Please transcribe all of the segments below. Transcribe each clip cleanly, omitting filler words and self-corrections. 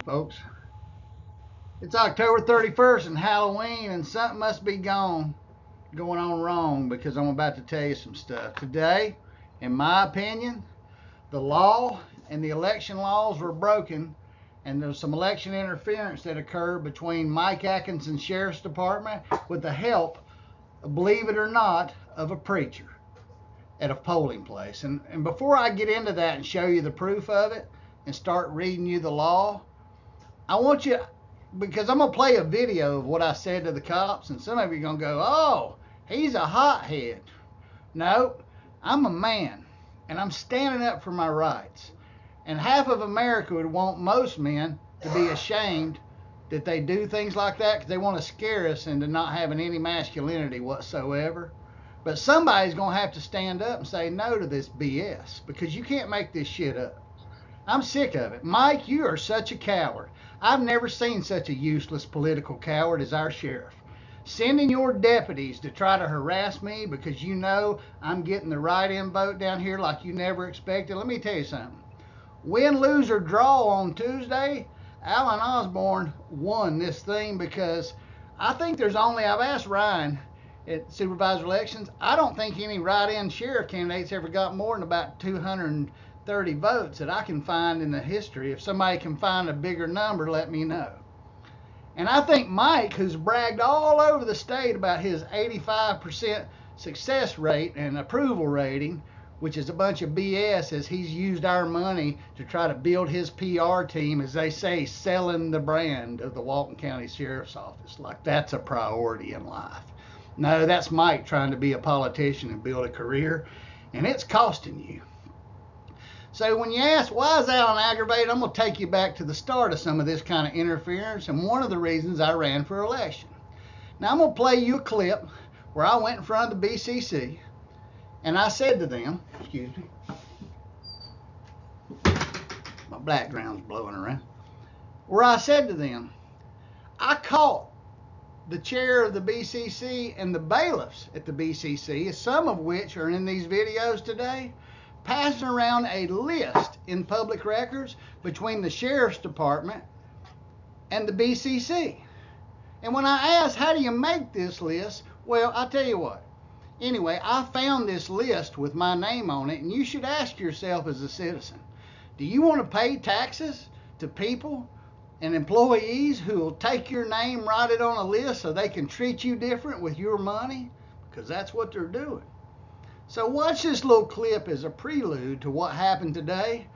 Folks. It's October 31st and Halloween, and something must be going on wrong because I'm about to tell you some stuff. Today, in my opinion, the law and the election laws were broken, and there's some election interference that occurred between Mike Atkinson's Sheriff's Department with the help, believe it or not, of a preacher at a polling place. And before I get into that and show you the proof of it and start reading you the law, I want you, because I'm going to play a video of what I said to the cops, and some of you are going to go, oh, he's a hothead. No, I'm a man, and I'm standing up for my rights. And half of America would want most men to be ashamed that they do things like that because they want to scare us into not having any masculinity whatsoever. But somebody's going to have to stand up and say no to this BS, because you can't make this shit up. I'm sick of it. Mike, you are such a coward. I've never seen such a useless political coward as our sheriff. Sending your deputies to try to harass me because you know I'm getting the write-in vote down here like you never expected. Let me tell you something. Win, lose, or draw on Tuesday, Alan Osborne won this thing, because I think there's only, I've asked Ryan at supervisor elections, I don't think any write-in sheriff candidates ever got more than about 230 votes that I can find in the history. If somebody can find a bigger number, let me know. And I think Mike, who's bragged all over the state about his 85% success rate and approval rating, which is a bunch of BS, as he's used our money to try to build his PR team, as they say, selling the brand of the Walton County Sheriff's Office, like that's a priority in life. No, that's Mike trying to be a politician and build a career, and it's costing you. So when you ask, why is Alan aggravated, I'm going to take you back to the start of some of this kind of interference, and one of the reasons I ran for election. Now I'm going to play you a clip where I went in front of the BCC, and I said to them, excuse me, my background's blowing around, where I said to them, I caught the chair of the BCC and the bailiffs at the BCC, some of which are in these videos today, passing around a list in public records between the Sheriff's Department and the BCC. And when I asked, how do you make this list? Well, I'll tell you what. Anyway, I found this list with my name on it, and you should ask yourself as a citizen, do you want to pay taxes to people and employees who will take your name, write it on a list so they can treat you different with your money? Because that's what they're doing. So watch this little clip as a prelude to what happened today,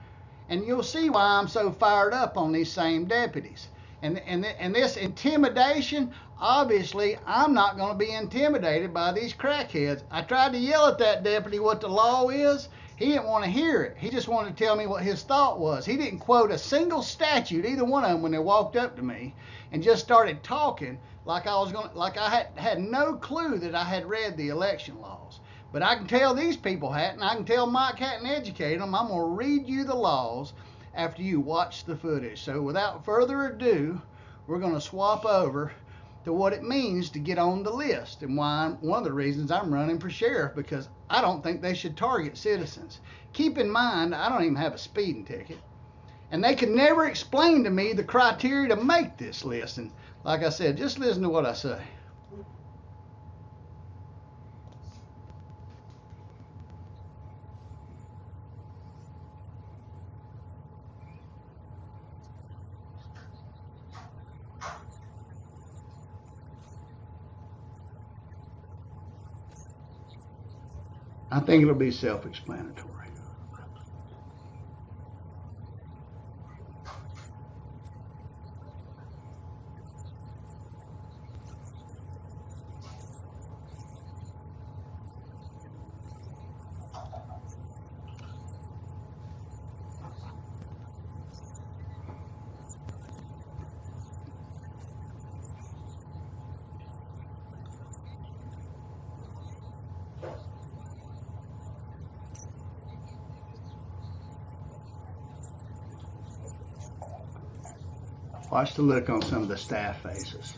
and you'll see why I'm so fired up on these same deputies. And this intimidation, obviously, I'm not going to be intimidated by these crackheads. I tried to yell at that deputy what the law is. He didn't want to hear it. He just wanted to tell me what his thought was. He didn't quote a single statute, either one of them, when they walked up to me and just started talking like I had no clue that I had read the election laws. But I can tell these people hadn't. I can tell Mike hadn't educated them. I'm going to read you the laws after you watch the footage. So without further ado, we're going to swap over to what it means to get on the list, and why one of the reasons I'm running for sheriff, because I don't think they should target citizens. Keep in mind, I don't even have a speeding ticket, and they could never explain to me the criteria to make this list. And like I said, just listen to what I say. I think it'll be self-explanatory. Watch the look on some of the staff faces.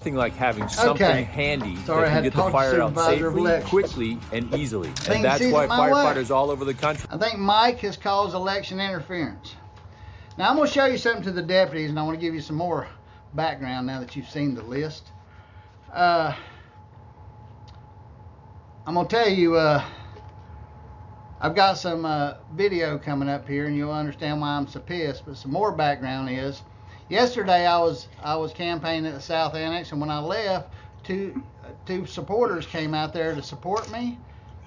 Nothing like having something handy that can get the fire out safely, quickly, and easily. And that's why firefighters all over the country. I think Mike has caused election interference. Now I'm going to show you something to the deputies, and I want to give you some more background now that you've seen the list. I'm going to tell you, I've got some video coming up here, and you'll understand why I'm so pissed. But some more background is, yesterday I was campaigning at the South Annex, and when I left, two supporters came out there to support me.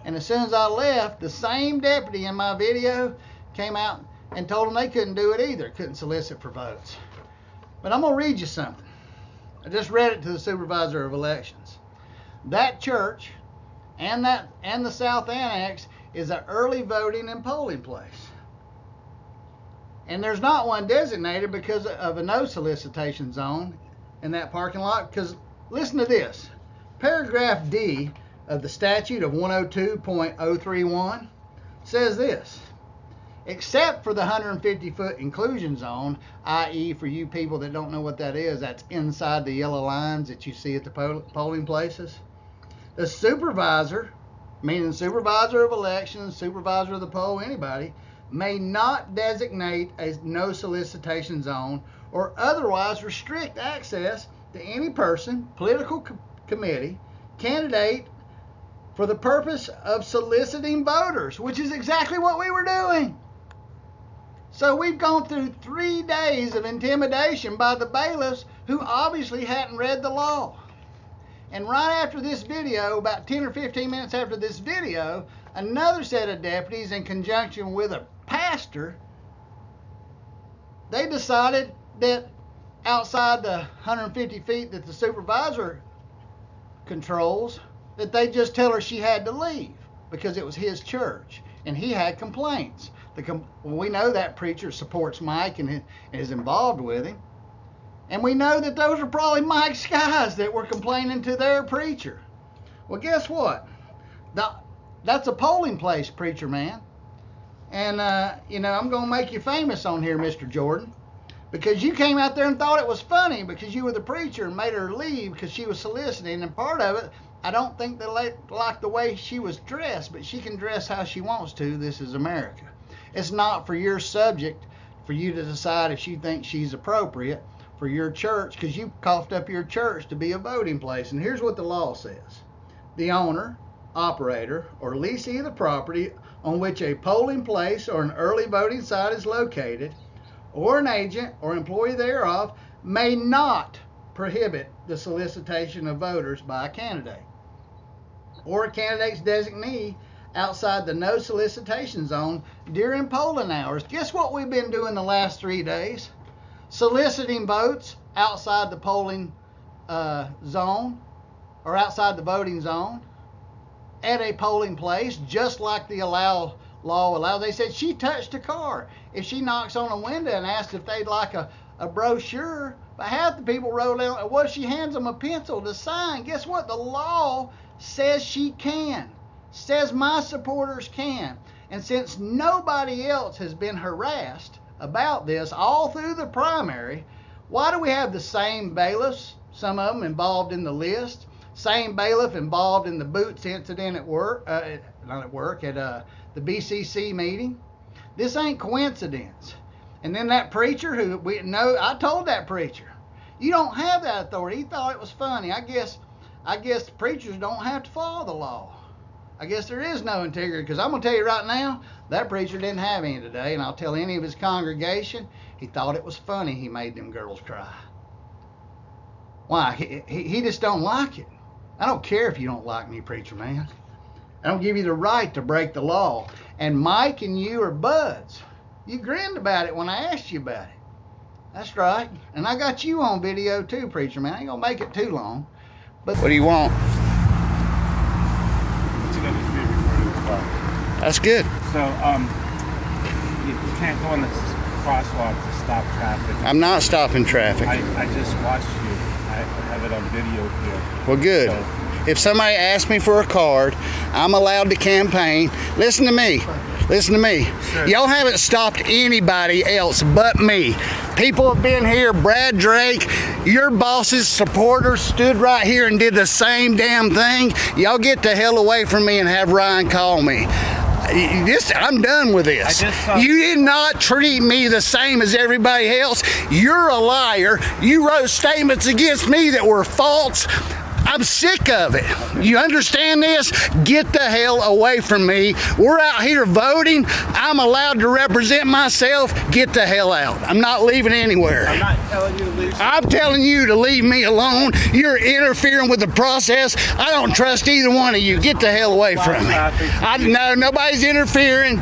And as soon as I left, the same deputy in my video came out and told them they couldn't do it either, couldn't solicit for votes. But I'm going to read you something. I just read it to the supervisor of elections. That church and the South Annex is an early voting and polling place. And there's not one designated because of a no solicitation zone in that parking lot. Because listen to this. Paragraph D of the statute of 102.031 says this: except for the 150-foot inclusion zone, i.e. for you people that don't know what that is, that's inside the yellow lines that you see at the polling places. The supervisor, meaning supervisor of elections, supervisor of the poll, anybody, may not designate a no solicitation zone or otherwise restrict access to any person, political committee, candidate for the purpose of soliciting voters, which is exactly what we were doing. So we've gone through 3 days of intimidation by the bailiffs who obviously hadn't read the law. And right after this video, about 10 or 15 minutes after this video, another set of deputies in conjunction with a pastor, they decided that outside the 150 feet that the supervisor controls, that they just tell her she had to leave because it was his church and he had complaints. We know that preacher supports Mike and is involved with him. And we know that those are probably Mike's guys that were complaining to their preacher. Well, guess what? That's a polling place, preacher man. And, I'm going to make you famous on here, Mr. Jordan, because you came out there and thought it was funny because you were the preacher and made her leave because she was soliciting. And part of it, I don't think they like the way she was dressed, but she can dress how she wants to. This is America. It's not for your subject for you to decide if you think she's appropriate for your church, because you coughed up your church to be a voting place. And here's what the law says. The owner, operator, or leasee of the property on which a polling place or an early voting site is located, or an agent or employee thereof, may not prohibit the solicitation of voters by a candidate or a candidate's designee outside the no solicitation zone during polling hours. Guess what we've been doing the last 3 days? Soliciting votes outside the polling zone or outside the voting zone at a polling place, just like the law allows. They said she touched a car. If she knocks on a window and asks if they'd like a brochure, but half the people wrote out, well, she hands them a pencil to sign. Guess what? The law says she can. Says my supporters can. And since nobody else has been harassed about this all through the primary, why do we have the same bailiffs, some of them involved in the list, same bailiff involved in the boots incident at work, the BCC meeting? This ain't coincidence. And then that preacher who we know, I told that preacher, you don't have that authority. He thought it was funny. I guess preachers don't have to follow the law. I guess there is no integrity, because I'm going to tell you right now, that preacher didn't have any today, and I'll tell any of his congregation, he thought it was funny he made them girls cry. Why? He just don't like it. I don't care if you don't like me, preacher man. I don't give you the right to break the law. And Mike and you are buds. You grinned about it when I asked you about it. That's right. And I got you on video too, preacher man. I ain't gonna make it too long. But what do you want? That's good. So, you can't go in the crosswalk to stop traffic. I'm not stopping traffic. I just watched you. I have it on video here. Well, good. So, if somebody asks me for a card, I'm allowed to campaign. Listen to me. Listen to me. Sure. Y'all haven't stopped anybody else but me. People have been here. Brad Drake, your boss's supporters stood right here and did the same damn thing. Y'all get the hell away from me and have Ryan call me. I'm done with this. You did not treat me the same as everybody else. You're a liar. You wrote statements against me that were false. I'm sick of it. You understand this? Get the hell away from me. We're out here voting. I'm allowed to represent myself. Get the hell out. I'm not leaving anywhere. I'm not telling you to leave. I'm telling you to leave me alone. You're interfering with the process. I don't trust either one of you. Get the hell away from me. No, nobody's interfering.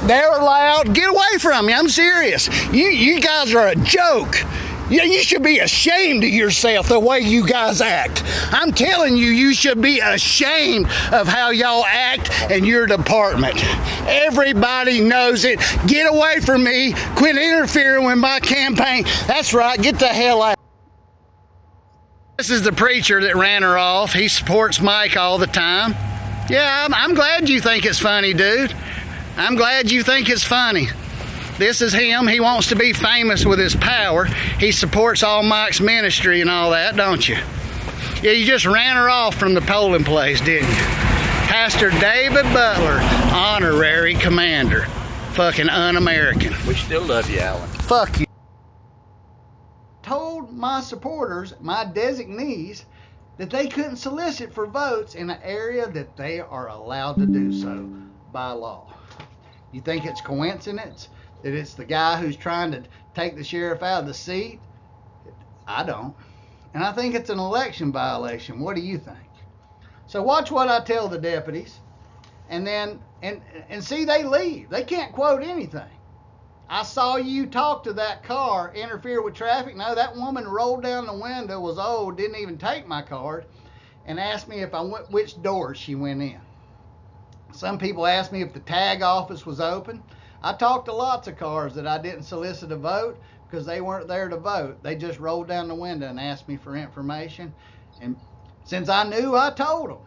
They're allowed. Get away from me. I'm serious. You guys are a joke. Yeah, you should be ashamed of yourself the way you guys act. I'm telling you, you should be ashamed of how y'all act in your department. Everybody knows it. Get away from me. Quit interfering with my campaign. That's right. Get the hell out. This is the preacher that ran her off. He supports Mike all the time. Yeah, I'm glad you think it's funny, dude. I'm glad you think it's funny. This is him. He wants to be famous with his power. He supports all Mike's ministry and all that, don't you? Yeah, you just ran her off from the polling place, didn't you? Pastor David Butler, honorary commander. Fucking un-American. We still love you, Alan. Fuck you. Told my supporters, my designees, that they couldn't solicit for votes in an area that they are allowed to do so by law. You think it's coincidence that it's the guy who's trying to take the sheriff out of the seat? I don't. And I think it's an election violation. What do you think? So watch what I tell the deputies, and then and see, they leave. They can't quote anything. I saw you talk to that car, interfere with traffic. No, that woman rolled down the window, was old, didn't even take my card, and asked me if I went, which door she went in. Some people asked me if the tag office was open. I talked to lots of cars that I didn't solicit a vote because they weren't there to vote. They just rolled down the window and asked me for information. And since I knew, I told them.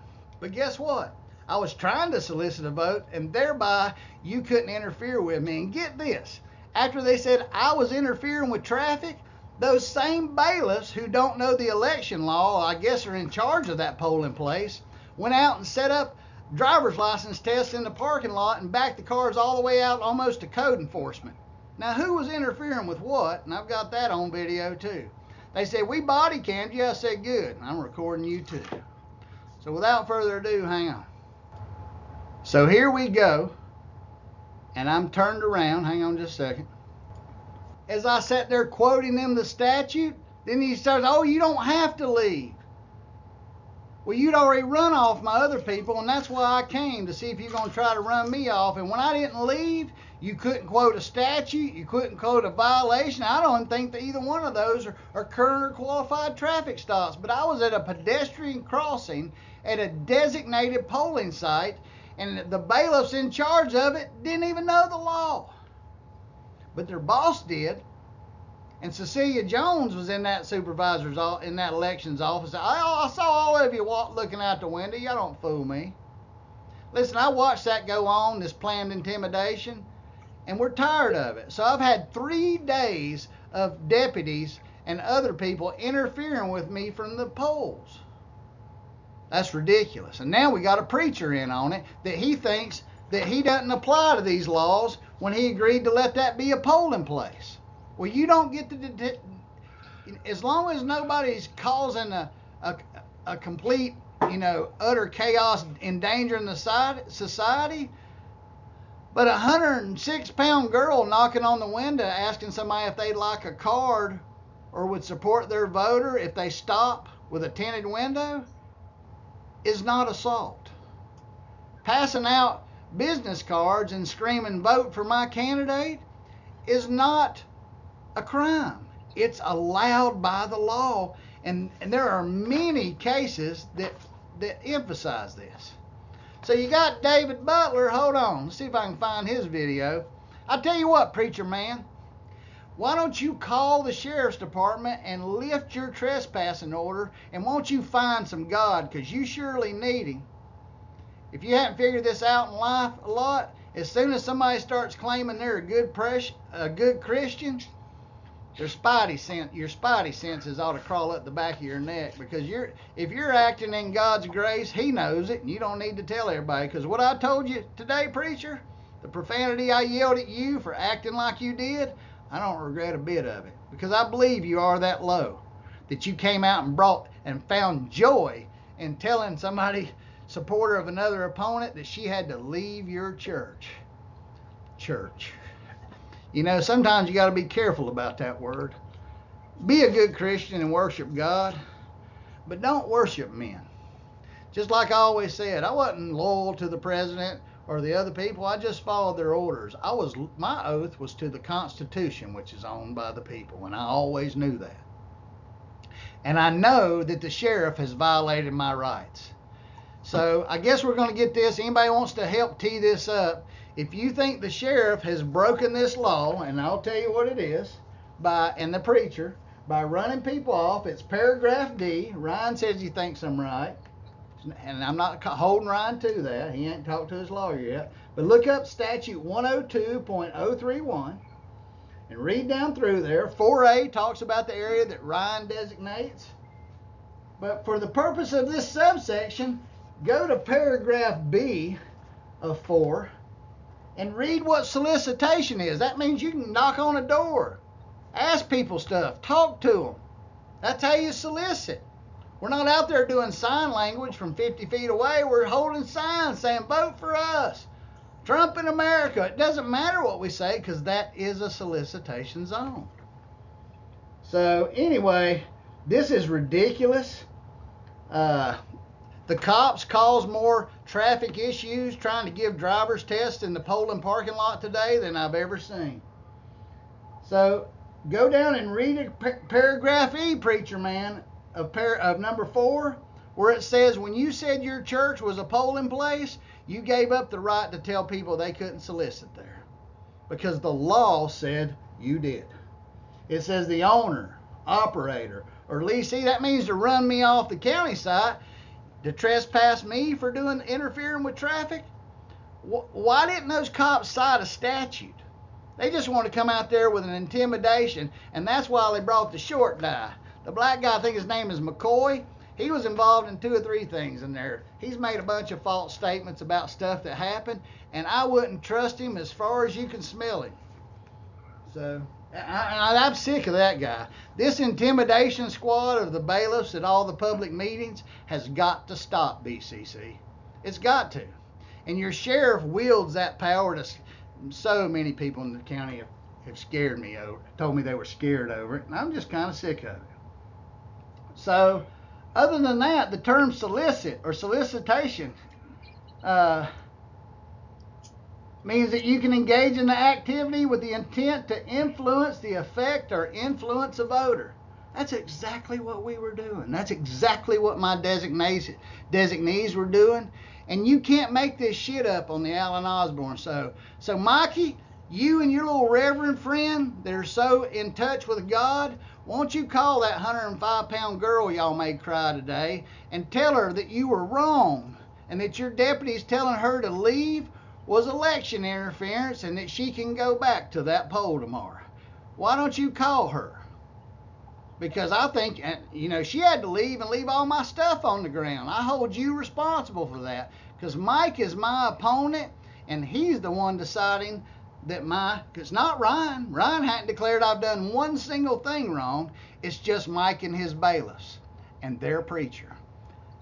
But guess what? I was trying to solicit a vote, and thereby you couldn't interfere with me. And get this, after they said I was interfering with traffic, those same bailiffs who don't know the election law, I guess are in charge of that polling place, went out and set up driver's license tests in the parking lot and backed the cars all the way out almost to code enforcement. Now, who was interfering with what? And I've got that on video too. They said, we body cammed you. I said, good. I'm recording you too. So without further ado, hang on. So here we go. And I'm turned around. Hang on just a second. As I sat there quoting them the statute, then he starts, oh, you don't have to leave. Well, you'd already run off my other people, and that's why I came, to see if you're going to try to run me off. And when I didn't leave, you couldn't quote a statute, you couldn't quote a violation. I don't think that either one of those are current or qualified traffic stops. But I was at a pedestrian crossing at a designated polling site, and the bailiffs in charge of it didn't even know the law. But their boss did. And Cecilia Jones was in that supervisor's, in that elections office. I saw all of you looking out the window. Y'all don't fool me. Listen, I watched that go on, this planned intimidation, and we're tired of it. So I've had 3 days of deputies and other people interfering with me from the polls. That's ridiculous. And now we got a preacher in on it that he thinks that he doesn't apply to these laws when he agreed to let that be a polling place. Well, you don't get to, as long as nobody's causing a complete, utter chaos, endangering the society. But a 106-pound girl knocking on the window asking somebody if they'd like a card or would support their voter if they stop with a tinted window, is not assault. Passing out business cards and screaming, "Vote for my candidate," is not a crime. It's allowed by the law, and there are many cases that emphasize this. So you got David Butler. Hold on, let's see if I can find his video. I'll tell you what, preacher man, why don't you call the sheriff's department and lift your trespassing order, and won't you find some God, because you surely need him. If you haven't figured this out in life a lot, as soon as somebody starts claiming they're a good Christian, your spidey senses ought to crawl up the back of your neck, because if you're acting in God's grace, he knows it, and you don't need to tell everybody. Because what I told you today, preacher, the profanity I yelled at you for acting like you did, I don't regret a bit of it, because I believe you are that low, that you came out and found joy in telling somebody, supporter of another opponent, that she had to leave your church. You know, sometimes you got to be careful about that word. Be a good Christian and worship God, but don't worship men. Just like I always said, I wasn't loyal to the president or the other people. I just followed their orders. My oath was to the Constitution, which is owned by the people, and I always knew that. And I know that the sheriff has violated my rights. So I guess we're going to get this. Anybody wants to help tee this up? If you think the sheriff has broken this law, and I'll tell you what it is, and the preacher, by running people off, it's paragraph D. Ryan says he thinks I'm right, and I'm not holding Ryan to that. He ain't talked to his lawyer yet. But look up statute 102.031 and read down through there. 4A talks about the area that Ryan designates. But for the purpose of this subsection, go to paragraph B of 4 and read what solicitation is. That means you can knock on a door, ask people stuff, talk to them. That's how you solicit. We're not out there doing sign language from 50 feet away. We're holding signs saying, "Vote for us. Trump in America." It doesn't matter what we say, because that is a solicitation zone. So anyway, this is ridiculous. The cops cause more traffic issues trying to give driver's tests in the polling parking lot today than I've ever seen. So go down and read paragraph E, preacher man, of number 4, where it says, when you said your church was a polling place, you gave up the right to tell people they couldn't solicit there, because the law said you did. It says the owner, operator, or leasee, that means to run me off the county site, to trespass me for interfering with traffic. Why didn't those cops cite a statute? They just want to come out there with an intimidation, and that's why they brought the short guy. The black guy, I think his name is McCoy, he was involved in 2 or 3 things in there. He's made a bunch of false statements about stuff that happened, and I wouldn't trust him as far as you can smell him. So I'm sick of that guy. This intimidation squad of the bailiffs at all the public meetings has got to stop, BCC. It's got to. And your sheriff wields that power to. So many people in the county have scared me over, told me they were scared over it, and I'm just kind of sick of it. So, other than that, the term solicit or solicitation means that you can engage in the activity with the intent to influence the effect or influence a voter. That's exactly what we were doing. That's exactly what my designees were doing. And you can't make this shit up on the Alan Osborne. So Mikey, you and your little reverend friend that are so in touch with God, won't you call that 105-pound girl y'all made cry today and tell her that you were wrong and that your deputies telling her to leave was election interference and that she can go back to that poll tomorrow. Why don't you call her? Because I think, she had to leave and leave all my stuff on the ground. I hold you responsible for that, because Mike is my opponent, and he's the one deciding that it's not Ryan. Ryan hadn't declared I've done one single thing wrong. It's just Mike and his bailiffs and their preacher.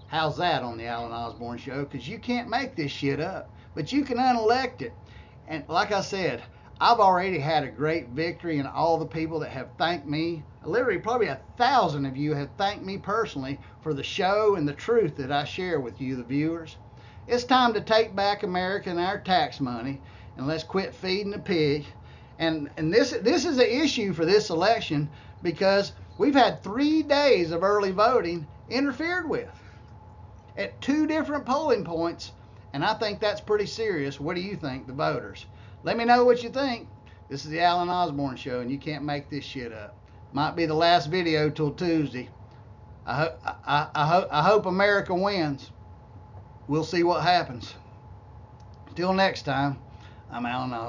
How's that on the Alan Osborne Show? Because you can't make this shit up, but you can unelect it. And like I said, I've already had a great victory, and all the people that have thanked me, literally probably 1,000 of you have thanked me personally for the show and the truth that I share with you, the viewers. It's time to take back America and our tax money, and let's quit feeding the pig. And this is an issue for this election because we've had 3 days of early voting interfered with at 2 different polling points, and I think that's pretty serious. What do you think, the voters? Let me know what you think. This is the Alan Osborne Show, and you can't make this shit up. Might be the last video till Tuesday. I hope America wins. We'll see what happens. Till next time, I'm Alan Osborne.